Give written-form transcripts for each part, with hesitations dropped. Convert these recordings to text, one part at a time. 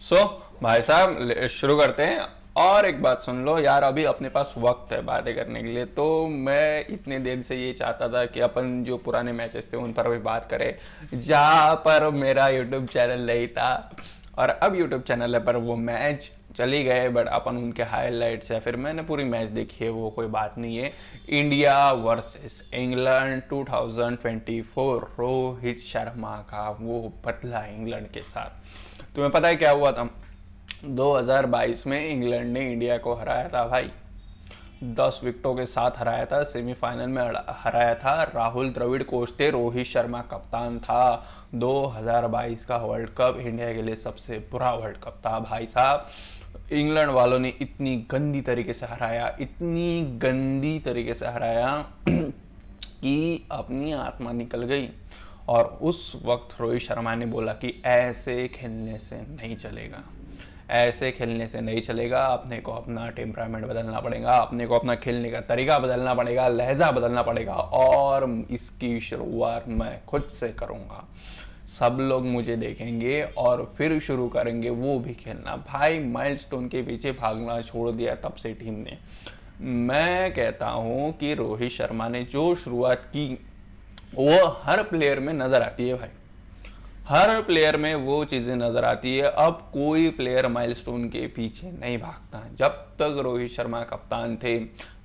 सो भाई साहब शुरू करते हैं। और एक बात सुन लो यार, अभी अपने पास वक्त है बातें करने के लिए। तो मैं इतने देर से ये चाहता था कि अपन जो पुराने मैचेस थे उन पर भी बात करें, जहाँ पर मेरा यूट्यूब चैनल नहीं था। और अब यूट्यूब चैनल है पर वो मैच चली गए, बट अपन उनके हाईलाइट्स या फिर मैंने पूरी मैच देखी है, वो कोई बात नहीं है। India versus England 2024, Rohit Sharma का वो बदला इंग्लैंड के साथ। तुम्हें पता है क्या हुआ था? 2022 में इंग्लैंड ने इंडिया को हराया था भाई, 10 विकेटों के साथ हराया था। सेमीफाइनल में हराया था। राहुल द्रविड़ कोच थे, रोहित शर्मा कप्तान था। 2022 का वर्ल्ड कप इंडिया के लिए सबसे बुरा वर्ल्ड कप था भाई साहब। इंग्लैंड वालों ने इतनी गंदी तरीके से हराया, इतनी गंदी तरीके से हराया कि अपनी आत्मा निकल गई। और उस वक्त रोहित शर्मा ने बोला कि ऐसे खेलने से नहीं चलेगा, ऐसे खेलने से नहीं चलेगा। अपने को अपना टेम्परामेंट बदलना पड़ेगा, अपने को अपना खेलने का तरीका बदलना पड़ेगा, लहजा बदलना पड़ेगा। और इसकी शुरुआत मैं खुद से करूँगा। सब लोग मुझे देखेंगे और फिर शुरू करेंगे वो भी खेलना। भाई माइलस्टोन के पीछे भागना छोड़ दिया तब से टीम ने। मैं कहता हूँ कि रोहित शर्मा ने जो शुरुआत की वो हर प्लेयर में नजर आती है भाई, हर प्लेयर में वो चीजें नजर आती है। अब कोई प्लेयर माइलस्टोन के पीछे नहीं भागता। जब तक रोहित शर्मा कप्तान थे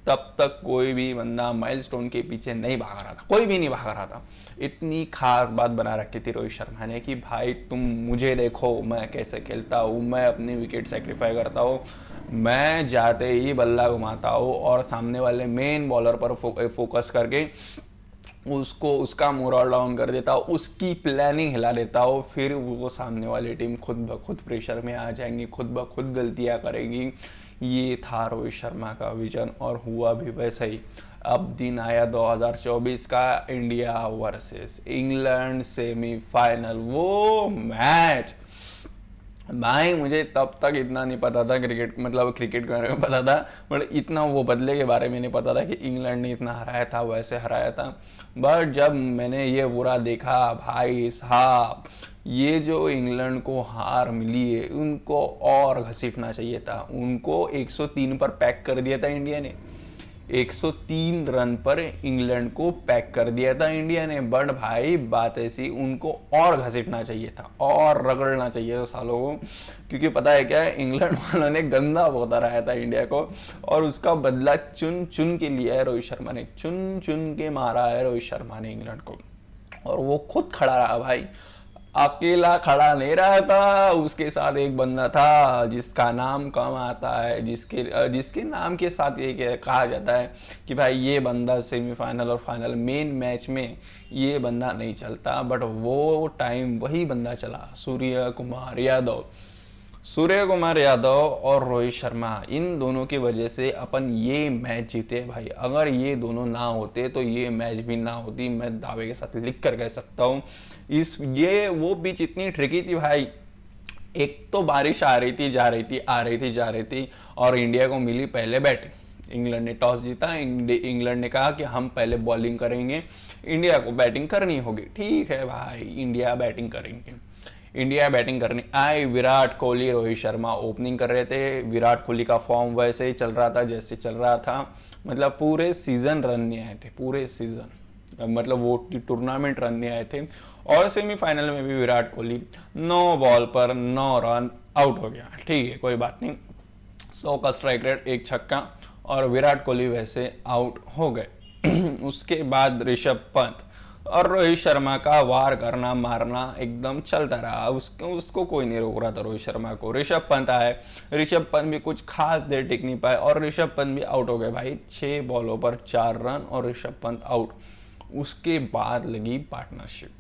तब तक कोई भी बंदा माइलस्टोन के पीछे नहीं भाग रहा था, कोई भी नहीं भाग रहा था। इतनी खास बात बना रखी थी रोहित शर्मा ने कि भाई तुम मुझे देखो मैं कैसे खेलता हूँ, मैं अपनी विकेट सेक्रीफाई करता हूँ, मैं जाते ही बल्ला घुमाता हूँ और सामने वाले मेन बॉलर पर फोकस करके उसको उसका मोरल डाउन कर देता हो, उसकी प्लानिंग हिला देता हो। फिर वो सामने वाली टीम खुद ब खुद प्रेशर में आ जाएंगी, खुद ब खुद गलतियां करेगी। ये था रोहित शर्मा का विजन और हुआ भी वैसा ही। अब दिन आया 2024 का, इंडिया वर्सेस इंग्लैंड सेमीफाइनल, वो मैच। भाई मुझे तब तक इतना नहीं पता था क्रिकेट, मतलब क्रिकेट के बारे में पता था, बट इतना वो बदले के बारे में नहीं पता था कि इंग्लैंड ने इतना हराया था, वैसे हराया था। बट जब मैंने ये पूरा देखा भाई साहब, ये जो इंग्लैंड को हार मिली है उनको और घसीटना चाहिए था। उनको 103 पर पैक कर दिया था इंडिया ने, 103 रन पर इंग्लैंड को पैक कर दिया था इंडिया ने। बट भाई बात ऐसी, उनको और घसीटना चाहिए था और रगड़ना चाहिए था सालों को। क्योंकि पता है क्या है, इंग्लैंड वालों ने गंदा बहुत रहा था इंडिया को और उसका बदला चुन चुन के लिया है रोहित शर्मा ने, चुन चुन के मारा है रोहित शर्मा ने इंग्लैंड को। और वो खुद खड़ा रहा भाई, अकेला खड़ा नहीं रहा था, उसके साथ एक बंदा था जिसका नाम कम आता है, जिसके जिसके नाम के साथ ये कहा जाता है कि भाई ये बंदा सेमीफाइनल और फाइनल मेन मैच में ये बंदा नहीं चलता। बट वो टाइम वही बंदा चला, सूर्य कुमार यादव। सूर्य कुमार यादव और रोहित शर्मा, इन दोनों की वजह से अपन ये मैच जीते भाई। अगर ये दोनों ना होते तो ये मैच भी ना होती, मैं दावे के साथ लिख कर कह सकता हूँ। इस ये वो पिच इतनी ट्रिकी थी भाई। एक तो बारिश आ रही थी, जा रही थी, आ रही थी, जा रही थी, और इंडिया को मिली पहले बैटिंग। इंग्लैंड ने टॉस जीता, इंग्लैंड ने कहा कि हम पहले बॉलिंग करेंगे, इंडिया को बैटिंग करनी होगी। ठीक है भाई, इंडिया बैटिंग करेंगे। इंडिया बैटिंग करने आई, विराट कोहली रोहित शर्मा ओपनिंग कर रहे थे। विराट कोहली का फॉर्म वैसे ही चल रहा था जैसे चल रहा था, मतलब पूरे सीजन रन नहीं आए थे, पूरे सीजन, मतलब वो टूर्नामेंट रन नहीं आए थे। और सेमीफाइनल में भी विराट कोहली 9 बॉल पर 9 रन आउट हो गया। ठीक है, कोई बात नहीं, 100 का स्ट्राइक रेट, 1 छक्का, और विराट कोहली वैसे आउट हो गए। उसके बाद ऋषभ पंत और रोहित शर्मा का वार करना मारना एकदम चलता रहा। उसको कोई नहीं रोक रहा था रोहित शर्मा को। ऋषभ पंत आए, ऋषभ पंत भी कुछ खास देर टिक नहीं पाए और ऋषभ पंत भी आउट हो गए भाई, 6 बॉलों पर 4 रन और ऋषभ पंत आउट। उसके बाद लगी पार्टनरशिप,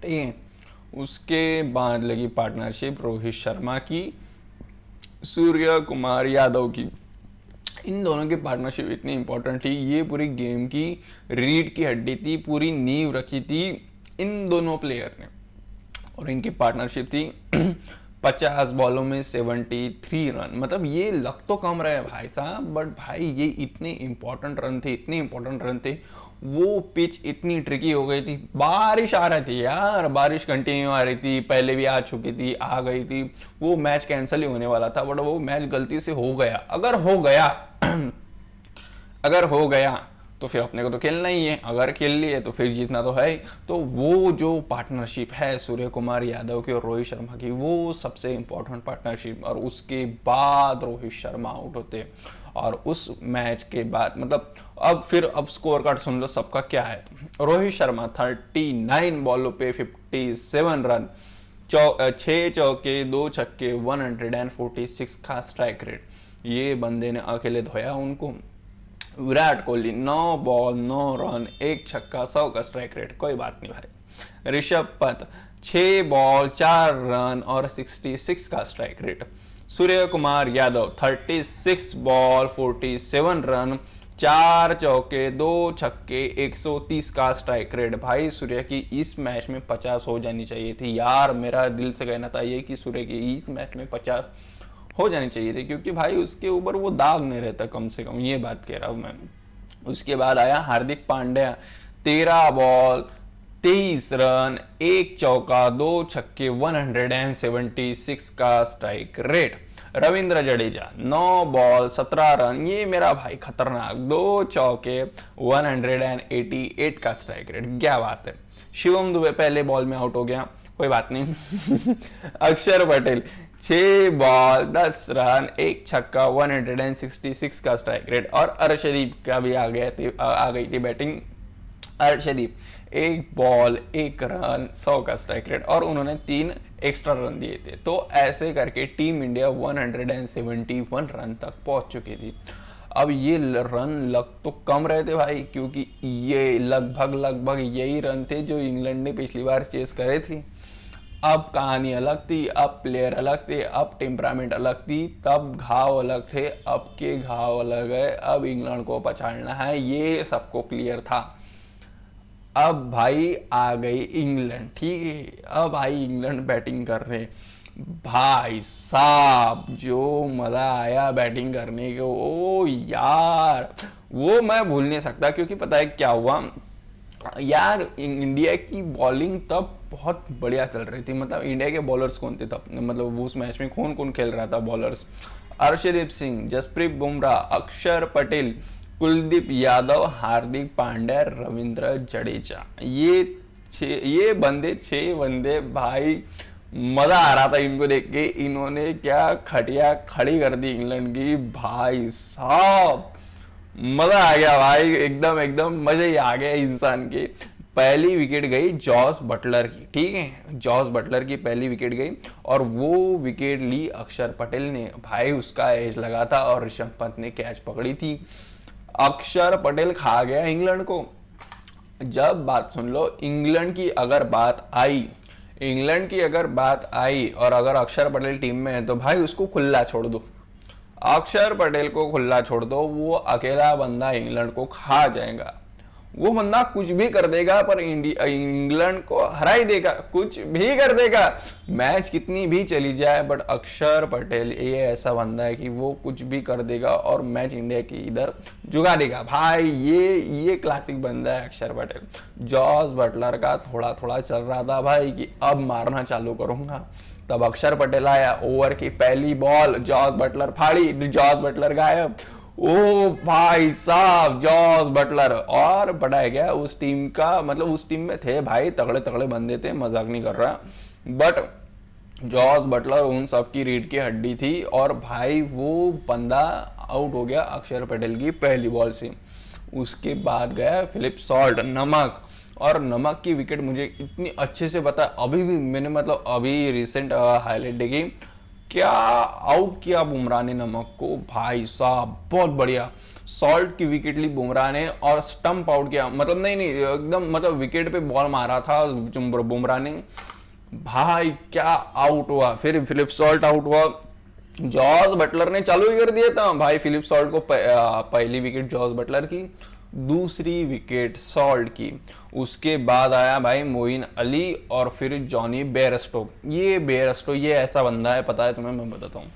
ठीक है, उसके बाद लगी पार्टनरशिप रोहित शर्मा की, सूर्य कुमार यादव की। इन दोनों की पार्टनरशिप इतनी इंपॉर्टेंट थी, ये पूरी गेम की रीढ़ की हड्डी थी, पूरी नींव रखी थी इन दोनों प्लेयर ने। और इनकी पार्टनरशिप थी 50 बॉलों में 73 रन, मतलब ये लग तो कम रहे भाई साहब, बट भाई ये इतने इंपॉर्टेंट रन थे, इतने इंपॉर्टेंट रन थे। वो पिच इतनी ट्रिकी हो गई थी, बारिश आ रही थी यार, बारिश कंटिन्यू आ रही थी, पहले भी आ चुकी थी, आ गई थी, वो मैच कैंसिल ही होने वाला था, बट वो मैच गलती से हो गया। अगर हो गया तो फिर अपने को तो खेलना ही है, अगर खेल लिए तो फिर जीतना तो है ही। तो वो जो पार्टनरशिप है सूर्य कुमार यादव की और रोहित शर्मा की, वो सबसे इंपॉर्टेंट पार्टनरशिप, और उसके बाद रोहित शर्मा आउट होते। और उस मैच के बाद मतलब अब स्कोर कार्ड सुन लो सबका क्या है। रोहित शर्मा 39 बॉलों पे 57 रन, 6 चौके 2 छक्के, 146 का स्ट्राइक रेट, ये बंदे ने अकेले धोया उनको। विराट कोहली 9 बॉल 9 रन 1 छक्का 100 का स्ट्राइक रेट, कोई बात नहीं भाई। ऋषभ पंत 6 बॉल 4 रन और 66 का strike rate. Surya Kumar Yadav 36 ball 47 run, 4 चौके 2 छक्के 130 का स्ट्राइक रेट। भाई सूर्य की इस मैच में 50 हो जानी चाहिए थी यार, मेरा दिल से कहना था ये कि सूर्य की इस मैच में 50 हो जानी चाहिए थी, क्योंकि भाई उसके ऊपर वो दाग नहीं रहता कम से कम, ये बात कह रहा हूँ मैं। उसके बाद आया हार्दिक पांड्या 13 बॉल 23 रन 1 चौका 2 छक्के 176 का strike rate. Ravindra Jadeja 9 ball 17 run, ये मेरा भाई खतरनाक, 2 चौके 188 का स्ट्राइक रेट, क्या बात है। शिवम दुबे पहले बॉल में आउट हो गया, कोई बात नहीं। अक्षर पटेल 6 बॉल 10 रन 1 छक्का 166 का स्ट्राइक रेट। और अर्शदीप का भी आ गई थी बैटिंग। अर्शदीप 1 बॉल 1 रन 100 का स्ट्राइक रेट, और उन्होंने 3 एक्स्ट्रा रन दिए थे। तो ऐसे करके टीम इंडिया 171 रन तक पहुंच चुकी थी। अब ये रन लग तो कम रहे थे भाई, क्योंकि ये लगभग यही रन थे जो इंग्लैंड ने पिछली बार चेस करे थे। अब कहानी अलग थी, अब प्लेयर अलग थे, अब टेम्परामेंट अलग थी, तब घाव अलग थे, अब के घाव अलग है। अब इंग्लैंड को पछाड़ना है, ये सबको क्लियर था। अब भाई आ गई इंग्लैंड, ठीक है, अब भाई इंग्लैंड बैटिंग कर रहे। भाई साहब जो मजा आया बैटिंग करने को, ओ यार वो मैं भूल नहीं सकता। क्योंकि पता है क्या हुआ यार, इंडिया की बॉलिंग तब बहुत बढ़िया चल रही थी। मतलब इंडिया के बॉलर्स कौन थे तब, मतलब उस मैच में कौन कौन खेल रहा था बॉलर्स? अर्शदीप सिंह, जसप्रीत बुमराह, अक्षर पटेल, कुलदीप यादव, हार्दिक पांड्या, रविंद्र जडेजा, ये बंदे 6 बंदे भाई, मजा आ रहा था इनको देख के। इन्होंने क्या खटिया खड़ी कर दी इंग्लैंड की, भाई साहब मजा आ गया भाई, एकदम मजे ही आ गया इंसान के। पहली विकेट गई जॉस बटलर की, ठीक है, जॉस बटलर की पहली विकेट गई, और वो विकेट ली अक्षर पटेल ने। भाई उसका एज लगा था और ऋषभ पंत ने कैच पकड़ी थी। अक्षर पटेल खा गया इंग्लैंड को। जब बात सुन लो, इंग्लैंड की अगर बात आई और अगर अक्षर पटेल टीम में है तो भाई उसको खुला छोड़ दो, अक्षर पटेल को खुला छोड़ दो, वो अकेला बंदा इंग्लैंड को खा जाएगा। वो बंदा कुछ भी कर देगा, पर इंग्लैंड को हरा ही देगा, कुछ भी कर देगा, मैच कितनी भी चली जाए, बट अक्षर पटेल ये ऐसा बंदा है कि वो कुछ भी कर देगा और मैच इंडिया की इधर जुगा देगा भाई। ये क्लासिक बंदा है अक्षर पटेल। जॉस बटलर का थोड़ा थोड़ा चल रहा था भाई कि अब मारना चालू करूंगा, तब अक्षर पटेल आया, ओवर की पहली बॉल जॉस बटलर फाड़ी, जॉस बटलर गायब। ओ भाई साहब जॉस बटलर, और बढ़ाया गया उस टीम का, मतलब उस टीम में थे भाई तगड़े तगड़े बंदे थे, मजाक नहीं कर रहा, बट जॉस बटलर उन सब की रीढ़ की हड्डी थी। और भाई वो बंदा आउट हो गया अक्षर पटेल की पहली बॉल से। उसके बाद गया फिलिप सॉल्ट, नमक, और नमक की विकेट मुझे इतनी अच्छे से पता है, अभी भी मैंने मतलब अभी रिसेंट हाईलाइट देखी, क्या आउट किया बुमराह ने नमक को, भाई साहब बहुत बढ़िया। सॉल्ट की विकेट ली बुमराह ने और स्टंप आउट किया, मतलब नहीं एकदम मतलब विकेट पे बॉल मारा था बुमराह ने, भाई क्या आउट हुआ। फिर फिलिप सॉल्ट आउट हुआ, जॉस बटलर ने चालू ही कर दिया था भाई फिलिप सॉल्ट को, पहली विकेट जॉस बटलर की, दूसरी विकेट सॉल्ट की। उसके बाद आया भाई मोइन अली और फिर जॉनी बेयरस्टो। ये बेयरस्टो ये ऐसा बंदा है, पता है तुम्हें, मैं बताता हूँ,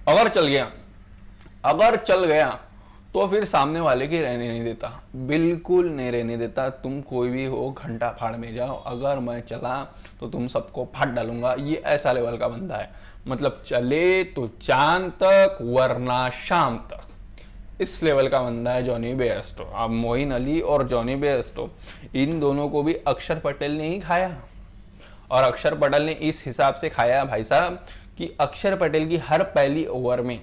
अगर चल गया तो फिर सामने वाले की रहने नहीं देता, बिल्कुल नहीं रहने देता। तुम कोई भी हो, घंटा फाड़ में जाओ, अगर मैं चला तो तुम सबको फाड़ डालूंगा। ये ऐसा लेवल का बंदा है, मतलब चले तो चांद तक वरना शाम तक, इस लेवल का बंदा है जॉनी बेयरस्टो। अब मोइन अली और जॉनी बेयरस्टो, इन दोनों को भी अक्षर पटेल ने ही खाया, और अक्षर पटेल ने इस हिसाब से खाया भाई साहब कि अक्षर पटेल की हर पहली ओवर में,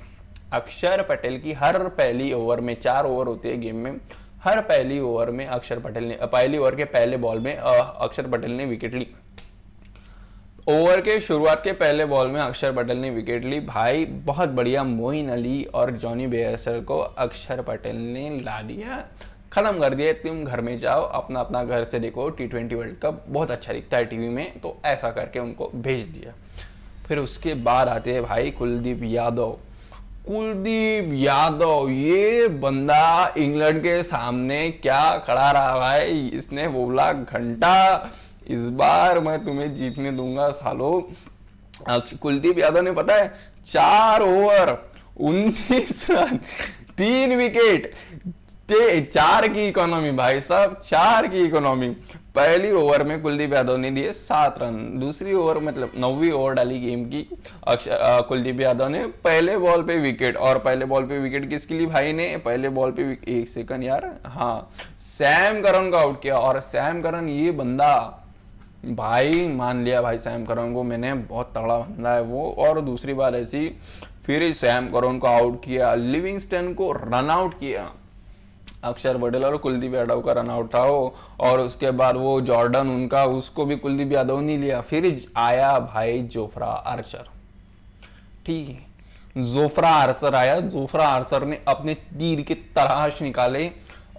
अक्षर पटेल की हर पहली ओवर में 4 ओवर होते हैं गेम में, हर पहली ओवर में अक्षर पटेल ने, पहली ओवर के पहले बॉल में अक्षर पटेल ने विकेट ली। ओवर के शुरुआत के पहले बॉल में अक्षर पटेल ने विकेट ली। भाई बहुत बढ़िया, मोइन अली और जॉनी बेयरस्टो को अक्षर पटेल ने ला दिया, खत्म कर दिया। तुम घर में जाओ, अपना अपना घर से देखो T20 वर्ल्ड कप, बहुत अच्छा दिखता है टीवी में, तो ऐसा करके उनको भेज दिया। फिर उसके बाद आते हैं भाई कुलदीप यादव। कुलदीप यादव ये बंदा इंग्लैंड के सामने क्या खड़ा रहा भाई, इसने बोला घंटा इस बार मैं तुम्हें जीतने दूंगा सालो। कुलदीप यादव ने पता है 4 ओवर 19 रन 3 विकेट, 4 की इकोनॉमी भाई साहब, 4 की इकोनॉमी। पहली ओवर में कुलदीप यादव ने दिए 7 रन, दूसरी ओवर मतलब 9वीं ओवर डाली गेम की, कुलदीप यादव ने पहले बॉल पे विकेट। और पहले बॉल पे विकेट किसके लिए भाई ने, पहले बॉल पे एक सेकंड यार, हाँ, सैम करन को आउट किया। और सैम करन ये बंदा भाई, मान लिया भाई सैम करन को मैंने, बहुत तगड़ा बंदा है वो। और दूसरी बार ऐसी फिर सैम करन को आउट किया, लिविंगस्टन को रन आउट किया, अक्षर पटेल और कुलदीप यादव का रन आउट था वो। और उसके बाद वो जॉर्डन उनका, उसको भी कुलदीप यादव नहीं लिया। फिर आया भाई जोफ्रा आर्चर, ठीक है, जोफ्रा आर्चर आया। जोफ्रा आर्चर ने अपने तीर के तराश निकाले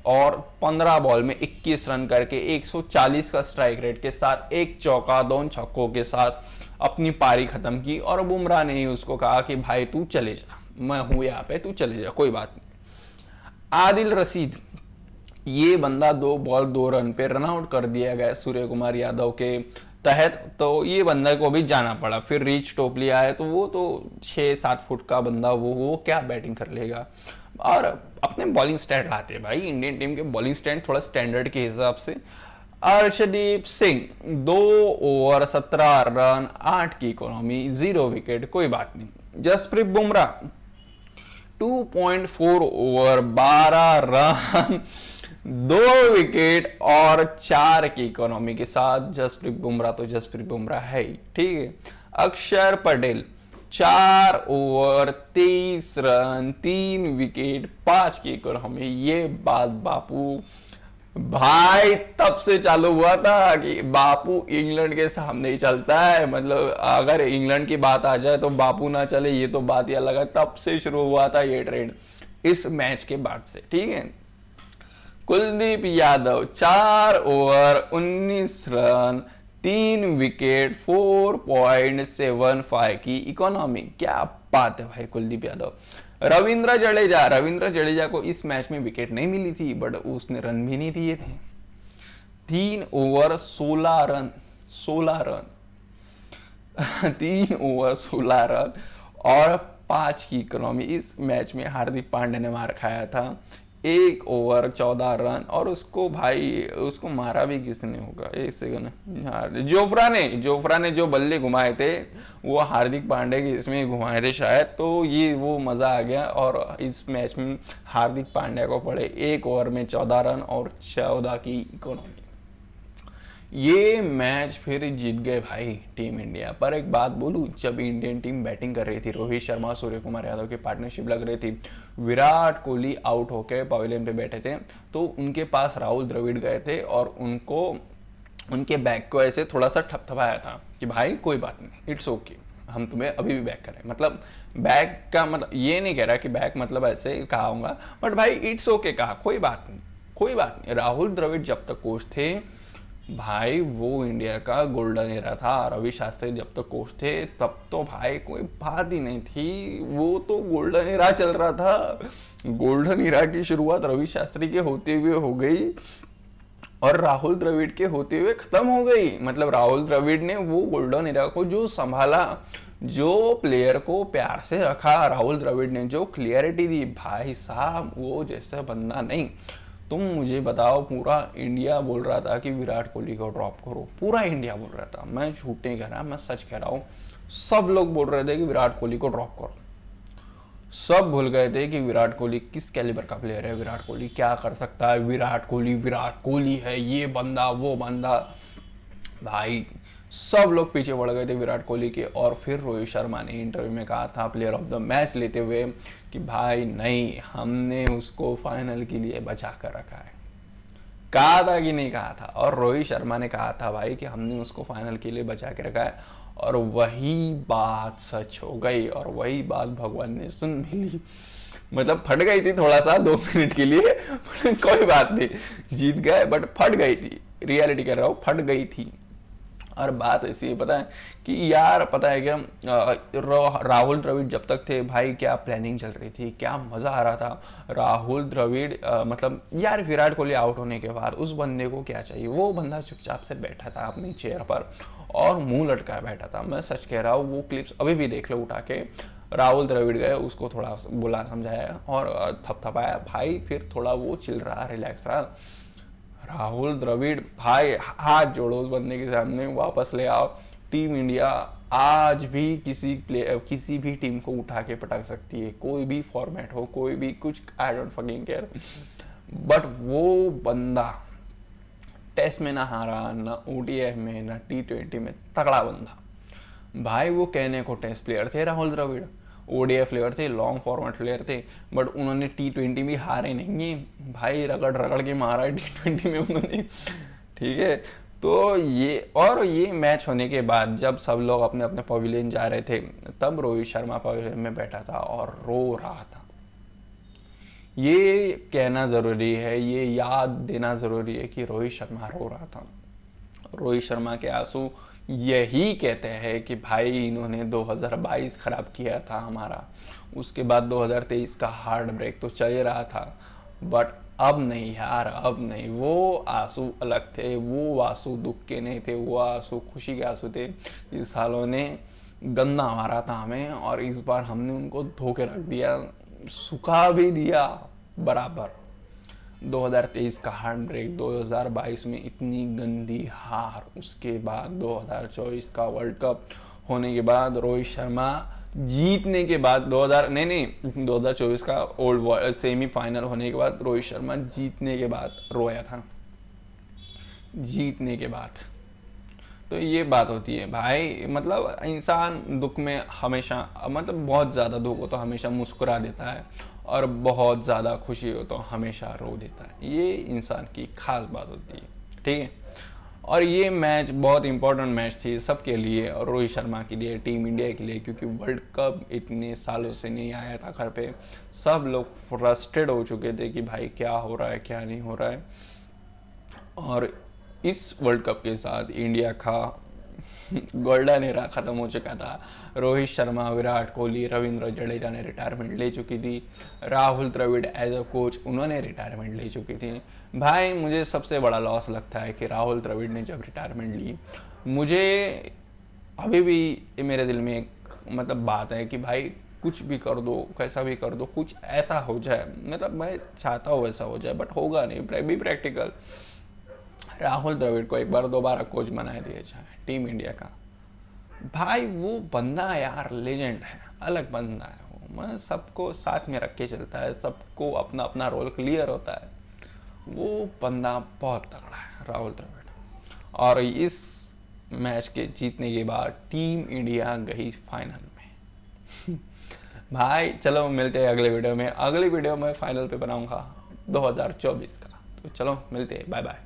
और 15 बॉल में 21 रन करके 140 का स्ट्राइक रेट के साथ, 1 चौका 2 छक्कों के साथ अपनी पारी खत्म की। और बुमराह ने ही उसको कहा कि भाई तू चले जा, मैं हूं यहाँ पे, तू चले जा, कोई बात नहीं। आदिल रशीद, ये बंदा 2 बॉल 2 रन पे रन आउट कर दिया गया सूर्य कुमार यादव के तहत, तो ये बंदा को भी जाना पड़ा। फिर रिच टोपली आया, तो वो तो 6-7 फुट का बंदा, वो क्या बैटिंग कर लेगा। और अपने बॉलिंग स्टैट लाते भाई, इंडियन टीम के बॉलिंग स्टैट थोड़ा स्टैंडर्ड के हिसाब से। अर्शदीप सिंह 2 ओवर 17 रन 8 की इकोनॉमी, 0 विकेट, कोई बात नहीं। Jasprit Bumrah 2.4 over 12 run 2 wicket और 4 की इकोनॉमी के साथ जसप्रीत बुमराह तो जसप्रीत बुमराह है ही, ठीक है। अक्षर पटेल 4 ओवर 23 रन 3 विकेट 5 की इकोनॉमी। ये बात बापू भाई तब से चालू हुआ था कि बापू इंग्लैंड के सामने ही चलता है, मतलब अगर इंग्लैंड की बात आ जाए तो बापू ना चले, ये तो बात ही अलग है। तब से शुरू हुआ था ये ट्रेंड, इस मैच के बाद से, ठीक है। Kuldeep Yadav 4 over 19 run 3 wicket 4.75 की इकोनॉमी, क्या बात है भाई कुलदीप यादव। रविंद्र जडेजा को इस मैच में विकेट नहीं मिली थी, बट उसने रन भी नहीं दिए थे। 3 ओवर 16 रन 3 ओवर 16 रन और 5 की इकोनॉमी। इस मैच में हार्दिक पांड्या ने मार खाया था, 1 ओवर 14 रन, और उसको भाई उसको मारा भी किसने होगा, एक सेकंड, जोफ्रा ने जो बल्ले घुमाए थे वो हार्दिक पांड्या के इसमें घुमाए थे शायद, तो ये वो मजा आ गया। और इस मैच में हार्दिक पांड्या को पड़े 1 ओवर में 14 रन और 14 की इकोनॉमी। ये मैच फिर जीत गए भाई टीम इंडिया। पर एक बात बोलूं, जब इंडियन टीम बैटिंग कर रही थी, रोहित शर्मा सूर्य कुमार यादव की पार्टनरशिप लग रही थी, विराट कोहली आउट होकर पवेलियन पे बैठे थे, तो उनके पास राहुल द्रविड़ गए थे और उनको उनके बैक को ऐसे थोड़ा सा थपथपाया था कि भाई कोई बात नहीं, इट्स ओके, हम तुम्हें अभी भी बैक करें। मतलब बैक का मतलब ये नहीं कह रहा कि बैक मतलब ऐसे कहा होगा, बट भाई इट्स ओके कहा, कोई बात नहीं। राहुल द्रविड़ जब तक कोच थे भाई वो इंडिया का गोल्डन एरा था। रवि शास्त्री जब तक कोच थे तब तो भाई कोई बात ही नहीं थी, वो तो गोल्डन एरा चल रहा था। गोल्डन एरा की शुरुआत रवि शास्त्री के होते हुए हो गई और राहुल द्रविड़ के होते हुए खत्म हो गई। मतलब राहुल द्रविड़ ने वो गोल्डन एरा को जो संभाला, जो प्लेयर को प्यार से रखा, राहुल द्रविड़ ने जो क्लियरिटी दी, भाई साहब वो जैसा बंदा नहीं। तुम मुझे बताओ, पूरा इंडिया बोल रहा था कि विराट कोहली को ड्रॉप करो, पूरा इंडिया बोल रहा था, मैं झूठ नहीं कह रहा, मैं सच कह रहा हूँ। सब लोग बोल रहे थे कि विराट कोहली को ड्रॉप करो। सब भूल गए थे कि विराट कोहली किस कैलिबर का प्लेयर है, विराट कोहली क्या कर सकता है, विराट कोहली है, ये बंदा वो बंदा। भाई सब लोग पीछे पड़ गए थे विराट कोहली के। और फिर रोहित शर्मा ने इंटरव्यू में कहा था प्लेयर ऑफ द मैच लेते हुए कि भाई नहीं, हमने उसको फाइनल के लिए बचा कर रखा है। कहा था कि नहीं कहा था? और रोहित शर्मा ने कहा था भाई कि हमने उसको फाइनल के लिए बचा के रखा है, और वही बात सच हो गई और वही बात भगवान ने सुन भी ली। मतलब फट गई थी थोड़ा सा 2 मिनट के लिए कोई बात नहीं, जीत गए, बट फट गई थी, रियलिटी कह रहा हूँ, फट गई थी। और बात ऐसी है, पता है कि यार, पता है क्या, राहुल द्रविड़ जब तक थे भाई क्या प्लानिंग चल रही थी, क्या मज़ा आ रहा था। राहुल द्रविड़ मतलब यार, विराट कोहली आउट होने के बाद उस बंदे को क्या चाहिए, वो बंदा चुपचाप से बैठा था अपनी चेयर पर और मुंह लटकाया बैठा था। मैं सच कह रहा हूँ, वो क्लिप्स अभी भी देख लो उठा के। राहुल द्रविड़ गए, उसको थोड़ा बुला समझाया और थपथपाया, भाई फिर थोड़ा वो चिल रहा, रिलैक्स रहा। राहुल द्रविड़ भाई, हाथ जोड़ो उस बंदे के सामने, वापस ले आओ। टीम इंडिया आज भी किसी भी टीम को उठा के पटक सकती है, कोई भी फॉर्मेट हो, कोई भी कुछ, I don't fucking care. But वो बंदा टेस्ट में ना हारा, ना ODI में, ना T20 में, तगड़ा बंदा। भाई वो कहने को टेस्ट प्लेयर थे राहुल द्रविड़, ODI प्लेयर थे, लॉन्ग फॉर्मेट प्लेयर थे, बट उन्होंने T20 भी हारे नहीं है भाई, रगड़ रगड़ के मारा है T20 में उन्होंने। ठीक है, तो ये मैच होने के बाद जब सब लोग अपने अपने पवेलियन जा रहे थे, तब रोहित शर्मा पवेलियन में बैठा था और रो रहा था। ये कहना ज़रूरी है, ये याद देना ज़रूरी है कि रोहित शर्मा रो रहा था। रोहित शर्मा के आंसू यही कहते हैं कि भाई इन्होंने 2022 खराब किया था हमारा, उसके बाद 2023 का हार्ड ब्रेक तो चल रहा था, बट अब नहीं यार, अब नहीं। वो आंसू अलग थे, वो आंसू दुख के नहीं थे, वो आंसू खुशी के आंसू थे। इस सालों ने गंदा मारा था हमें और इस बार हमने उनको धो के रख दिया, सुखा भी दिया बराबर। 2023 का हार्ट ब्रेक, 2022 में इतनी गंदी हार, उसके बाद 2024 का वर्ल्ड कप होने के बाद रोहित शर्मा जीतने के बाद 2024 का ओल्ड सेमीफाइनल होने के बाद रोहित शर्मा जीतने के बाद रोया था, जीतने के बाद। तो ये बात होती है भाई, मतलब इंसान दुख में हमेशा, मतलब बहुत ज़्यादा दुख हो तो हमेशा मुस्कुरा देता है और बहुत ज़्यादा खुशी हो तो हमेशा रो देता है। ये इंसान की खास बात होती है, ठीक है। और ये मैच बहुत इंपॉर्टेंट मैच थी सबके लिए, और रोहित शर्मा के लिए, टीम इंडिया के लिए, क्योंकि वर्ल्ड कप इतने सालों से नहीं आया था घर पे। सब लोग फ्रस्ट्रेट हो चुके थे कि भाई क्या हो रहा है, क्या नहीं हो रहा है। और इस वर्ल्ड कप के साथ इंडिया का गोल्डन एरा ख़त्म हो चुका था। रोहित शर्मा, विराट कोहली, रविंद्र जडेजा ने रिटायरमेंट ले चुकी थी। Rahul Dravid as a coach उन्होंने रिटायरमेंट ले चुकी थी। भाई मुझे सबसे बड़ा लॉस लगता है कि राहुल द्रविड़ ने जब रिटायरमेंट ली, मुझे अभी भी मेरे दिल में एक मतलब बात है कि भाई कुछ भी कर दो, कैसा भी कर दो, कुछ ऐसा हो जाए, मतलब मैं चाहता हूँ ऐसा हो जाए, बट होगा नहीं। बी प्रैक्टिकल, राहुल द्रविड़ को एक बार दोबारा कोच बना दिया जाए टीम इंडिया का। भाई वो बंदा यार लेजेंड है, अलग बंदा है वो, मैं सबको साथ में रख के चलता है, सबको अपना अपना रोल क्लियर होता है। वो बंदा बहुत तगड़ा है राहुल द्रविड़। और इस मैच के जीतने के बाद टीम इंडिया गई फाइनल में। भाई चलो मिलते हैं अगले वीडियो में। अगली वीडियो में फाइनल पे बनाऊंगा 2024 का। तो चलो मिलते हैं, बाय बाय।